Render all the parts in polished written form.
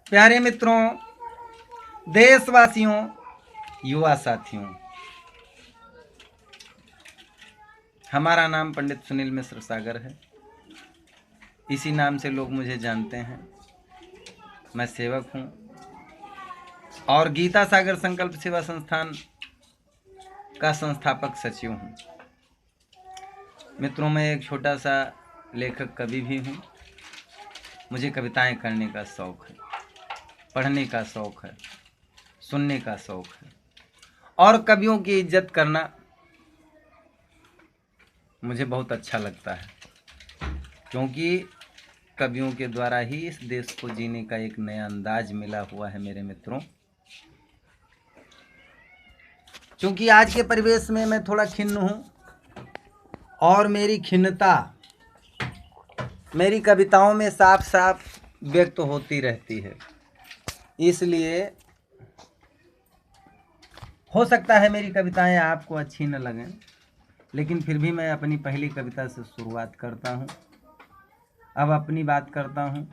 प्यारे मित्रों, देशवासियों, युवा साथियों, हमारा नाम पंडित सुनील मिश्र सागर है। इसी नाम से लोग मुझे जानते हैं। मैं सेवक हूं और गीता सागर संकल्प सेवा संस्थान का संस्थापक सचिव हूं। मित्रों, मैं एक छोटा सा लेखक कवि भी हूं। मुझे कविताएं करने का शौक है, पढ़ने का शौक है, सुनने का शौक है और कवियों की इज्जत करना मुझे बहुत अच्छा लगता है, क्योंकि कवियों के द्वारा ही इस देश को जीने का एक नया अंदाज मिला हुआ है मेरे मित्रों। क्योंकि आज के परिवेश में मैं थोड़ा खिन्न हूं और मेरी खिन्नता मेरी कविताओं में साफ साफ व्यक्त होती रहती है। इसलिए हो सकता है मेरी कविताएं आपको अच्छी न लगें, लेकिन फिर भी मैं अपनी पहली कविता से शुरुआत करता हूं। अब अपनी बात करता हूं।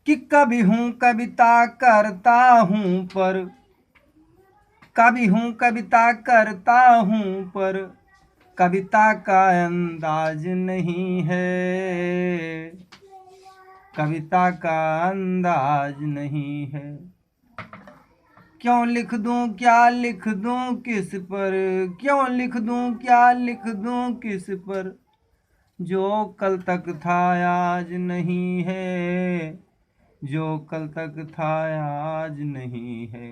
कि कभी हूं कविता करता हूं पर कविता का अंदाज नहीं है। कविता का अंदाज नहीं है। क्यों लिख दूं क्या लिख दूं किस पर, क्यों लिख दूं क्या लिख दूं किस पर, जो कल तक था आज नहीं है, जो कल तक था आज नहीं है।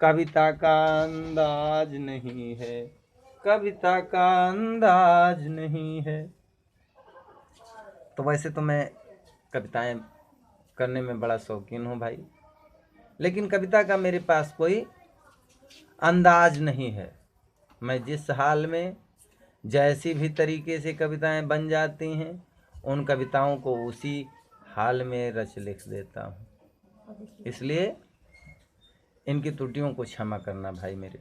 कविता का अंदाज नहीं है, कविता का अंदाज नहीं है। तो वैसे तो मैं कविताएं करने में बड़ा शौकीन हूँ भाई, लेकिन कविता का मेरे पास कोई अंदाज नहीं है। मैं जिस हाल में जैसी भी तरीके से कविताएं बन जाती हैं, उन कविताओं को उसी हाल में रच लिख देता हूँ। इसलिए इनकी त्रुटियों को क्षमा करना भाई मेरे।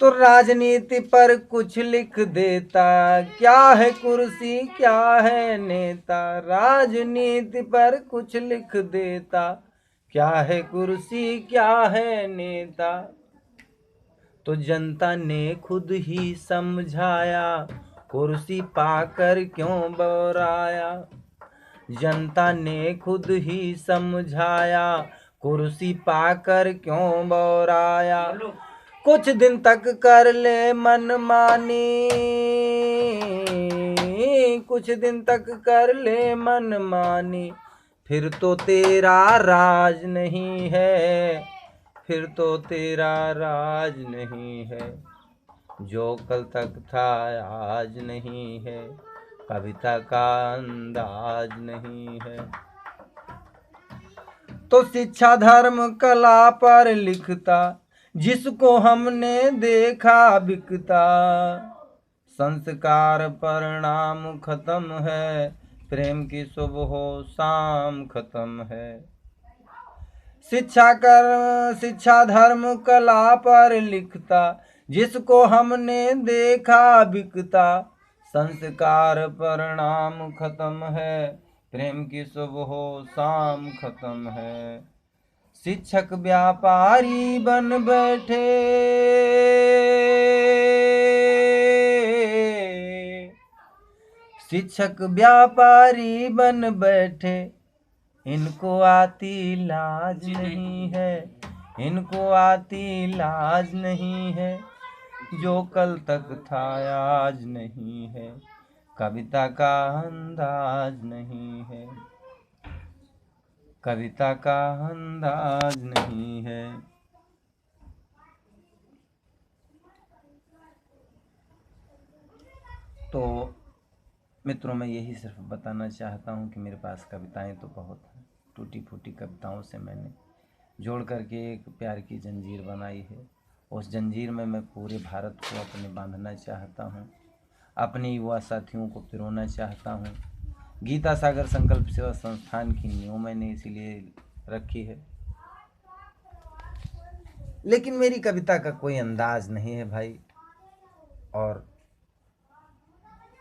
तो राजनीति पर कुछ लिख देता, क्या है कुर्सी क्या है नेता। राजनीति पर कुछ लिख देता, क्या है कुर्सी क्या है नेता। तो जनता ने खुद ही समझाया, कुर्सी पाकर क्यों बौराया। जनता ने खुद ही समझाया, कुर्सी पाकर क्यों बौराया। कुछ दिन तक कर ले मनमानी, कुछ दिन तक कर ले मनमानी, फिर तो तेरा राज नहीं है, फिर तो तेरा राज नहीं है। जो कल तक था आज नहीं है, कविता का अंदाज नहीं है। तो शिक्षा धर्म कला पर लिखता, जिसको हमने देखा बिकता। संस्कार परिणाम खत्म है, प्रेम की सुबह शाम खत्म है। शिक्षा धर्म कला पर लिखता, जिसको हमने देखा बिकता। संस्कार परिणाम खत्म है, प्रेम की सुबह शाम खत्म है। शिक्षक व्यापारी बन बैठे, शिक्षक व्यापारी बन बैठे, इनको आती लाज नहीं है, इनको आती लाज नहीं है। जो कल तक था आज नहीं है, कविता का अंदाज नहीं है, कविता का अंदाज नहीं है। तो मित्रों, मैं यही सिर्फ बताना चाहता हूँ कि मेरे पास कविताएं तो बहुत हैं। टूटी फूटी कविताओं से मैंने जोड़ करके एक प्यार की जंजीर बनाई है। उस जंजीर में मैं पूरे भारत को अपने बांधना चाहता हूँ, अपने युवा साथियों को पिरोना चाहता हूँ। गीता सागर संकल्प सेवा संस्थान की नींव मैंने इसीलिए रखी है। लेकिन मेरी कविता का कोई अंदाज नहीं है भाई, और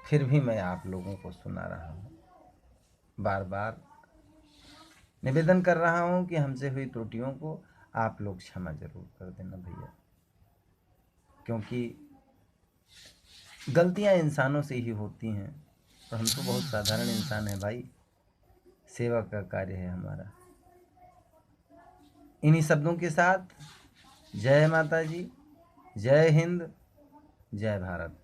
फिर भी मैं आप लोगों को सुना रहा हूँ। बार बार निवेदन कर रहा हूँ कि हमसे हुई त्रुटियों को आप लोग क्षमा जरूर कर देना भैया, क्योंकि गलतियाँ इंसानों से ही होती हैं और हम तो बहुत साधारण इंसान हैं भाई, सेवा का कार्य है हमारा। इन्हीं शब्दों के साथ जय माता जी, जय हिंद, जय भारत।